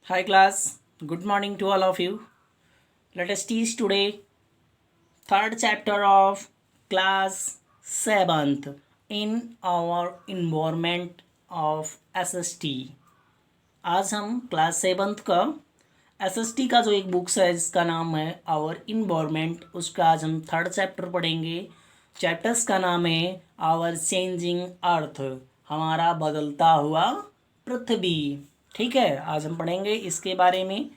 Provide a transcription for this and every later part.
Hi class, good morning to all of you. Let us teach today third chapter of class 7th in our environment of SST. आज हम class 7th का SST का जो एक books है जिसका नाम है आवर इन्वायरमेंट, उसका आज हम थर्ड चैप्टर पढ़ेंगे। चैप्टर्स का नाम है आवर चेंजिंग अर्थ, हमारा बदलता हुआ पृथ्वी। ठीक है, आज हम पढ़ेंगे इसके बारे में।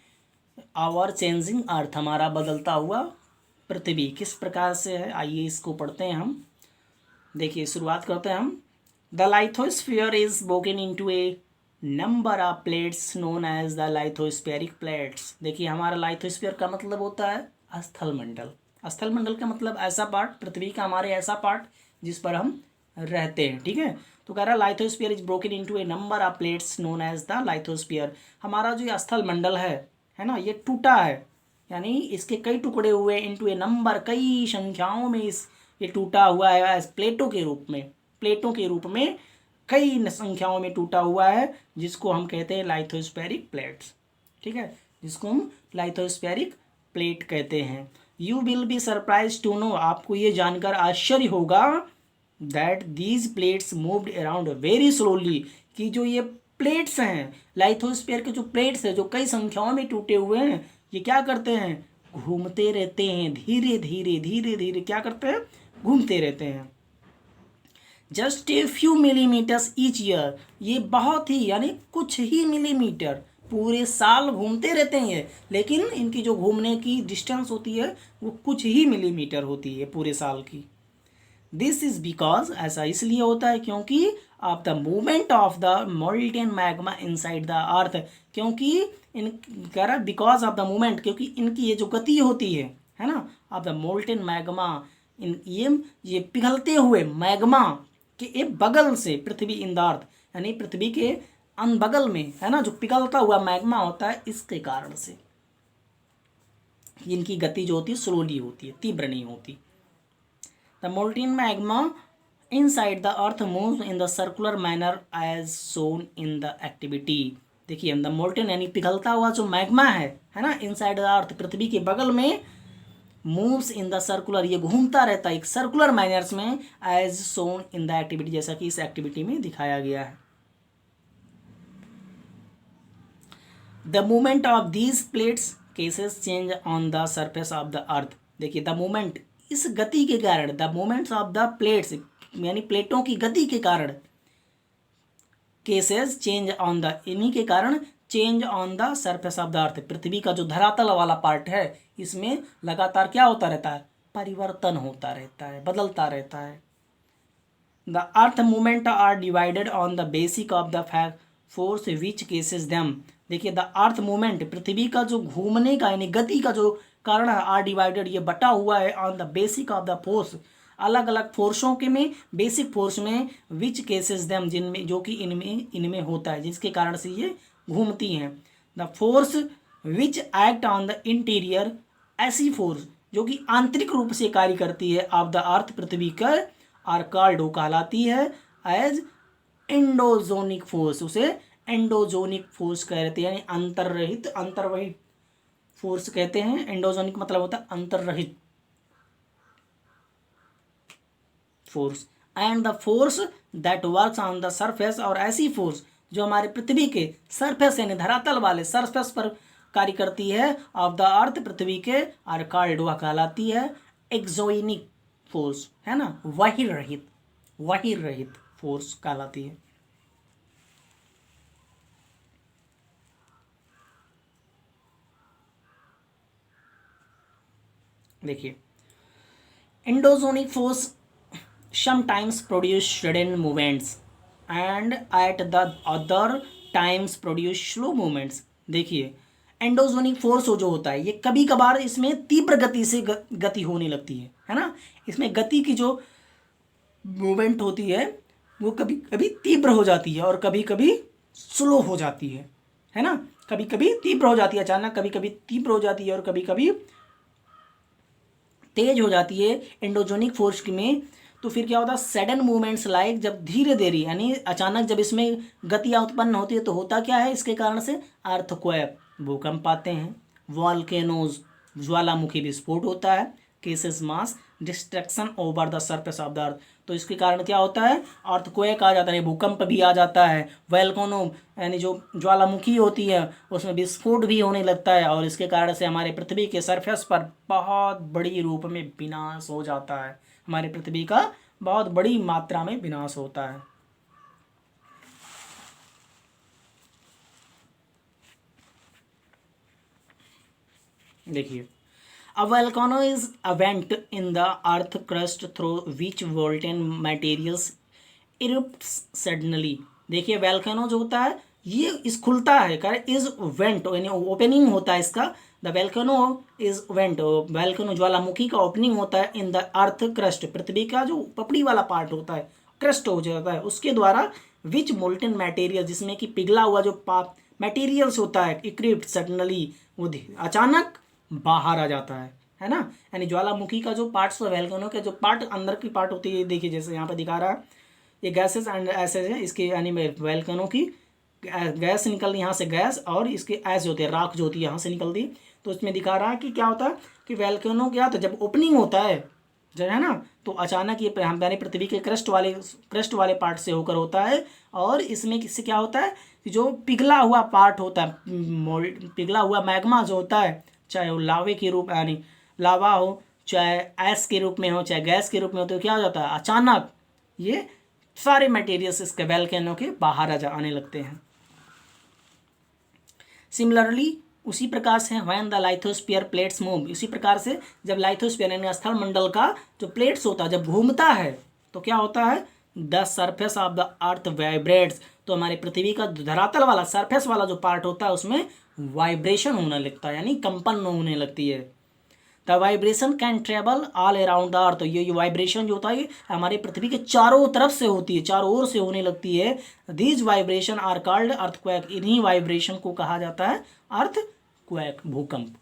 आवर चेंजिंग अर्थ, हमारा बदलता हुआ पृथ्वी किस प्रकार से है, आइए इसको पढ़ते हैं हम। देखिए, शुरुआत करते हैं हम। The lithosphere is broken into a number of plates known as the lithospheric plates. देखिए, हमारा लाइथोस्फीयर का मतलब होता है स्थल मंडल। स्थल मंडल का मतलब ऐसा पार्ट, पृथ्वी का हमारे ऐसा पार्ट जिस पर हम रहते हैं। ठीक है, तो कह रहा है lithosphere is broken into a number of plates known as the lithosphere. हमारा जो ये स्थल मंडल है ना, ये टूटा है, यानी इसके कई टुकड़े हुए इनटू ए नंबर, कई संख्याओं में इस ये टूटा हुआ है एज प्लेटों के रूप में। प्लेटों के रूप में कई संख्याओं में टूटा हुआ है, जिसको हम कहते हैं लाइथोस्फेरिक प्लेट्स। ठीक है, जिसको हम लाइथोस्फेरिक प्लेट कहते हैं। You will be surprise to know, आपको ये जानकर आश्चर्य होगा that these plates moved around very slowly, कि जो ये प्लेट्स हैं, लाइथोस्फीयर के जो प्लेट्स हैं जो कई संख्याओं में टूटे हुए हैं, ये क्या करते हैं, घूमते रहते हैं, धीरे धीरे धीरे धीरे क्या करते हैं, घूमते रहते हैं। Just a few millimetres each year, ये बहुत ही यानी कुछ ही मिलीमीटर पूरे साल घूमते रहते हैं, लेकिन इनकी जो घूमने की डिस्टेंस होती है वो कुछ ही मिलीमीटर होती है पूरे साल की। दिस इज बिकॉज, ऐसा इसलिए होता है क्योंकि of the movement of the molten magma inside the earth, क्योंकि इन कह रहा है बिकॉज ऑफ द मूवमेंट, क्योंकि इनकी ये जो गति होती है ना, ऑफ द मोल्टेन मैग्मा, इन ये पिघलते हुए मैग्मा के एक बगल से पृथ्वी इन द अर्थ, यानी पृथ्वी के अनबगल में है ना, जो पिघलता हुआ मैग्मा होता है, इसके कारण से इनकी गति जो होती है स्लोली होती है, तीव्र नहीं होती। The molten magma inside the earth moves in the circular manner as shown in the activity। देखिए, the molten यानी पिघलता हुआ जो मैग्मा है ना, इनसाइड द अर्थ, पृथ्वी के बगल में, मूव्स इन द सर्कुलर, ये घूमता रहता है एक सर्कुलर मैनर्स में, as shown in the activity, जैसा कि इस एक्टिविटी में दिखाया गया है। The movement of these plates causes change on the surface of the earth. देखिए, द मूवमेंट, इस गति के कारण, the movements of the plates यानी प्लेटों की गति के कारण, केसेस चेंज ऑन द, इन्हीं के कारण change on the surface of the earth, पृथ्वी का जो धरातल वाला पार्ट है, इसमें लगातार क्या होता रहता है, परिवर्तन होता रहता है, बदलता रहता है। The earth movement are divided on the basic of the force which causes them. देखिए, द अर्थ मूवमेंट, पृथ्वी का जो घूमने का यानी गति का जो कारण है, आर डिवाइडेड, ये बटा हुआ है on the basic of the force, अलग अलग फोर्सों के में, बेसिक फोर्स में, विच केसेस देम, जिनमें जो कि इनमें होता है, जिसके कारण से ये घूमती हैं। The force which act on the interior, ऐसी फोर्स जो कि आंतरिक रूप से कार्य करती है ऑफ द अर्थ, पृथ्वी का, आर कॉल्ड, कहलाती है एज एंडोजोनिक फोर्स, उसे एंडोजोनिक फोर्स कहते हैं, यानी अंतर्वहित फोर्स कहते हैं। एंडोजोनिक मतलब होता है अंतर्रहित force. And the force that works on the surface, और ऐसी फोर्स जो हमारे पृथ्वी के सरफेस यानी धरातल वाले सरफेस पर कार्य करती है ऑफ द अर्थ, पृथ्वी के, आर कॉल्ड, वह कहलाती है एक्सोइनिक फोर्स, है ना, वही रहित फोर्स कहलाती है। देखिए, endogenic force sometimes produce sudden movements and at the other times produce slow movements. देखिए, एंडोजोनिक फोर्स जो होता है, ये कभी कभार इसमें तीव्र गति से गति होने लगती है ना, इसमें गति की जो मूवमेंट होती है वो कभी कभी तीव्र हो जाती है और कभी कभी स्लो हो जाती है ना, कभी कभी तीव्र हो जाती है अचानक, कभी कभी तीव्र हो जाती है और कभी कभी तेज हो जाती है एंडोजोनिक फोर्स में। तो फिर क्या होता है, सडन मूवमेंट्स लाइक, जब धीरे धीरे यानी अचानक जब इसमें गतियाँ उत्पन्न होती है तो होता क्या है इसके कारण से, अर्थक्वेक भूकंप आते हैं, वॉल्केनोज ज्वालामुखी विस्फोट होता है, cases mass destruction over the surface of the अर्थ, तो इसके कारण क्या होता है, अर्थक्वेक आ जाता है, भूकंप भी आ जाता है, वोल्केनो यानी जो ज्वालामुखी होती है उसमें विस्फोट भी होने लगता है, और इसके कारण से हमारे पृथ्वी के सरफेस पर बहुत बड़ी रूप में विनाश हो जाता है, हमारे पृथ्वी का बहुत बड़ी मात्रा में विनाश होता है। देखिए, a volcano is a vent in the earth crust through which molten materials erupts suddenly। देखिए वोल्केनो जो होता है ये इस खुलता है, कर इज वेंट यानी ओपनिंग होता है इसका, the volcano is went, volcano ज्वालामुखी का ओपनिंग होता है इन द अर्थ क्रस्ट, पृथ्वी का जो पपड़ी वाला पार्ट होता है क्रस्ट हो जाता है उसके द्वारा, विच मोल्टन मटेरियल जिसमें कि पिघला हुआ जो मटेरियल्स होता है, इक्रिप्ट सडनली वो अचानक बाहर आ जाता है ना, यानी ज्वालामुखी का जो पार्ट्स वोल्केनो के जो पार्ट अंदर की पार्ट होती है, देखिए जैसे यहाँ पर दिखा रहा है ये गैसेस एंड एसेज है इसके, यानी वोल्केनो की गैस निकल यहाँ से गैस, और इसके ऐसे होते हैं राख जो होती है यहाँ से निकलती, तो इसमें दिखा रहा है कि क्या होता है कि वोल्केनो क्या होता है जब ओपनिंग होता है जो है ना, तो अचानक ये हमारे पृथ्वी के क्रस्ट वाले पार्ट से होकर होता है, और इसमें किससे क्या होता है कि जो पिघला हुआ पार्ट होता है, पिघला हुआ मैग्मा जो होता है, चाहे वो लावे के रूप यानी लावा हो, चाहे ऐस के रूप में हो, चाहे गैस के रूप में हो, तो क्या हो जाता है अचानक ये सारे मटेरियल्स इसके वोल्केनो के बाहर आने लगते हैं। सिमिलरली उसी प्रकार से व्हेन द लाइथोस्फीयर प्लेट्स मूव, इसी प्रकार से जब लाइथोस्फीयर यानी स्थल मंडल का जो प्लेट्स होता है जब घूमता है तो क्या होता है, the surface of the earth vibrates, तो हमारे पृथ्वी का धरातल वाला सरफेस वाला जो पार्ट होता है उसमें वाइब्रेशन होने लगता है, यानी कंपन होने लगती है। The vibration can travel all around the earth, तो ये वाइब्रेशन जो होता है हमारे पृथ्वी के चारों तरफ से होती है, चारों ओर से होने लगती है। These vibration are called earthquake, इन्हीं वाइब्रेशन को कहा जाता है अर्थक्वेक, भूकंप।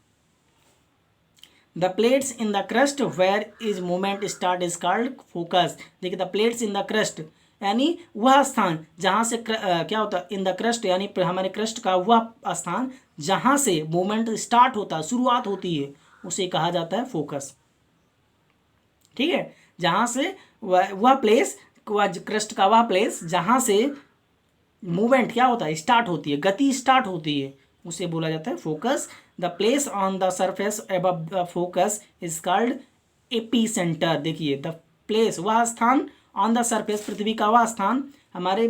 The plates in the crust where is movement start is called focus. देखिए the plates in the crust यानी वह स्थान जहाँ से क्या होता है, इन द क्रस्ट यानी हमारे क्रस्ट का वह स्थान जहाँ से मूवमेंट स्टार्ट होता है, शुरुआत होती है, उसे कहा जाता है फोकस। ठीक है, जहाँ से वह प्लेस, वह क्रस्ट का वह प्लेस जहाँ से मूवमेंट क्या होता है स्टार्ट होती है, गति स्टार्ट होती है, उसे बोला जाता है focus. The place on the surface above the focus is called epicentre. देखिए द प्लेस वह स्थान, ऑन द सरफेस पृथ्वी का वह स्थान, हमारे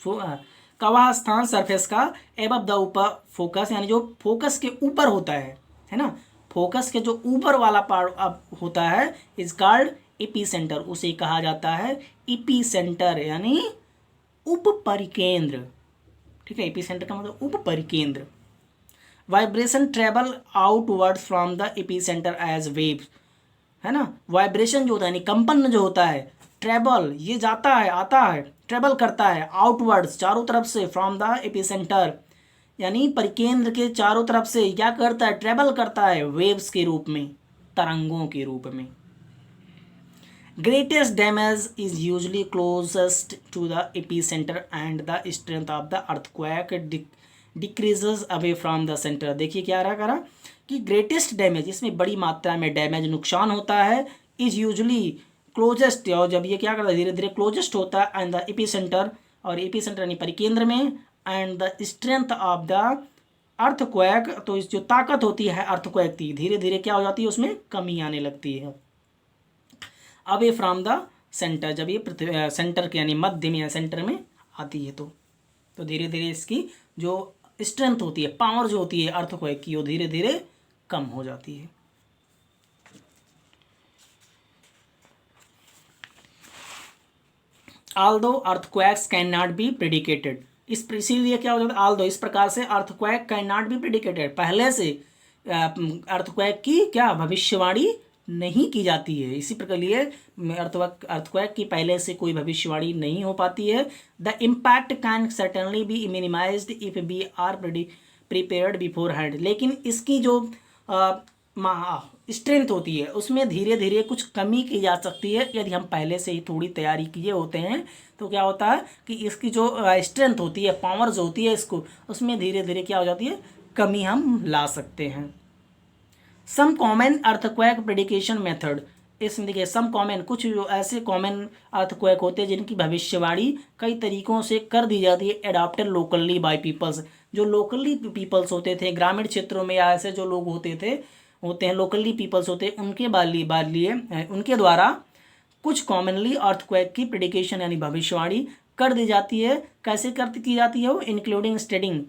का वह स्थान सरफेस का, एबव द ऊपर फोकस यानी जो फोकस के ऊपर होता है ना, फोकस के जो ऊपर वाला पार्ट अब होता है इज कॉल्ड एपीसेंटर, उसे कहा जाता है एपीसेंटर यानी उप परिकेंद्र। ठीक है, एपीसेंटर का मतलब उप परिकेंद्र। Vibration travel outward from the epicentre as waves, है ना, वाइब्रेशन जो होता है यानी कंपन जो होता है, ट्रेवल ये जाता है आता है, ट्रेवल करता है आउटवर्ड्स चारों तरफ से, फ्रॉम द एपीसेंटर यानी परिकेंद्र के चारों तरफ से क्या करता है, ट्रेवल करता है वेव्स के रूप में, तरंगों के रूप में। Greatest damage is usually closest to the epicentre and the strength of the earthquake decreases away from the centre. देखिए क्या रहा करा कि ग्रेटेस्ट डैमेज, इसमें बड़ी मात्रा में डैमेज नुकसान होता है, इज यूजली क्लोजेस्ट, और जब ये क्या करता है धीरे धीरे क्लोजेस्ट होता है एंड द एपीसेंटर, और एपीसेंटर यानी परिकेंद्र में, and the strength of the earthquake, तो इस जो ताकत होती है अर्थक्वेक की धीरे धीरे क्या हो जाती है उसमें कमी आने लगती है। अवे फ्रॉम द सेंटर, जब ये पृथ्वी सेंटर के यानी मध्य में या सेंटर में आती है तो धीरे धीरे इसकी जो स्ट्रेंथ होती है, पावर जो होती है अर्थक्वेक की, वो धीरे धीरे कम हो जाती है। Aldous earthquakes can not be predicated, इसीलिए क्या हो जाता है, आल्दो इस प्रकार से earthquake can not be predicated, पहले से अर्थक्वेक की क्या भविष्यवाणी नहीं की जाती है, इसी प्रकार लिए अर्थक्वेक की पहले से कोई भविष्यवाणी नहीं हो पाती है। The impact can certainly be minimised if we are prepared beforehand, लेकिन इसकी जो स्ट्रेंथ होती है उसमें धीरे धीरे कुछ कमी की जा सकती है। यदि हम पहले से ही थोड़ी तैयारी किए होते हैं तो क्या होता है कि इसकी जो स्ट्रेंथ होती है, पावर जो होती है इसको, उसमें धीरे धीरे क्या हो जाती है, कमी हम ला सकते हैं। Some common earthquake prediction method, इसमें देखिए सम कॉमन, कुछ ऐसे कॉमन अर्थक्वेक होते हैं जिनकी भविष्यवाणी कई तरीकों से कर दी जाती है, एडॉप्टेड लोकली बाय पीपल्स। जो लोकली पीपल्स होते थे ग्रामीण क्षेत्रों में, या ऐसे जो लोग होते हैं लोकली पीपल्स होते हैं, उनके द्वारा कुछ कॉमनली अर्थक्वेक की प्रेडिक्शन यानी भविष्यवाणी कर दी जाती है। कैसे की जाती है वो, इंक्लूडिंग स्टडिंग,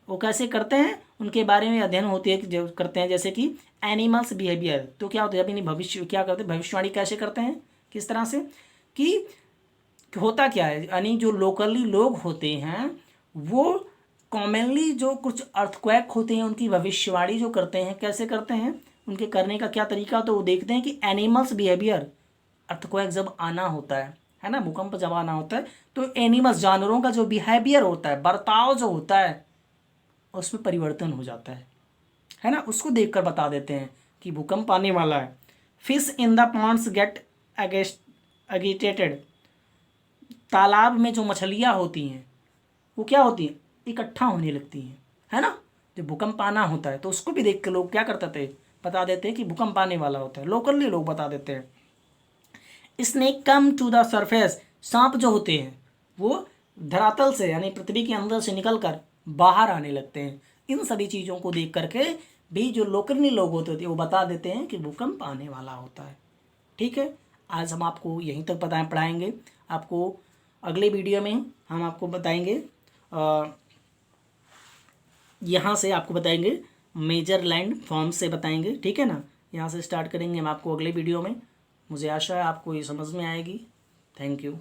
वो कैसे करते हैं उनके बारे में अध्ययन होती है जो करते हैं, जैसे कि एनिमल्स बिहेवियर। तो क्या होता है, अपनी भविष्य क्या करते हैं, भविष्यवाणी कैसे करते हैं, किस तरह से, कि होता क्या है, यानी जो लोकली लोग होते हैं वो कॉमनली जो कुछ अर्थक्वेक होते हैं उनकी भविष्यवाणी जो करते हैं, कैसे करते हैं, उनके करने का क्या तरीका, तो वो देखते हैं कि एनिमल्स बिहेवियर, अर्थक्वेक जब आना होता है ना, भूकंप जब आना होता है, तो एनिमल्स जानवरों का जो बिहेवियर होता है, बर्ताव जो होता है, उसमें परिवर्तन हो जाता है ना, उसको देखकर बता देते हैं कि भूकंप आने वाला है। Fish in the ponds get agitated, तालाब में जो मछलियाँ होती हैं वो क्या होती हैं, इकट्ठा होने लगती हैं, है ना। जब भूकंप आना होता है तो उसको भी देख के लोग क्या करते थे, बता देते हैं कि भूकंप आने वाला होता है, लोकली लोग बता देते हैं। Snake come to the surface, सांप जो होते हैं वो धरातल से यानी पृथ्वी के अंदर से निकल कर बाहर आने लगते हैं। इन सभी चीज़ों को देख करके भी जो लोकली लोग होते थे वो बता देते हैं कि भूकंप आने वाला होता है। ठीक है, आज हम आपको यहीं तक पढ़ाएंगे। आपको अगले वीडियो में हम आपको बताएंगे, यहाँ से आपको बताएंगे मेजर लैंड फॉर्म से बताएंगे, ठीक है ना। यहाँ से स्टार्ट करेंगे हम आपको अगले वीडियो में। मुझे आशा है आपको ये समझ में आएगी। Thank you.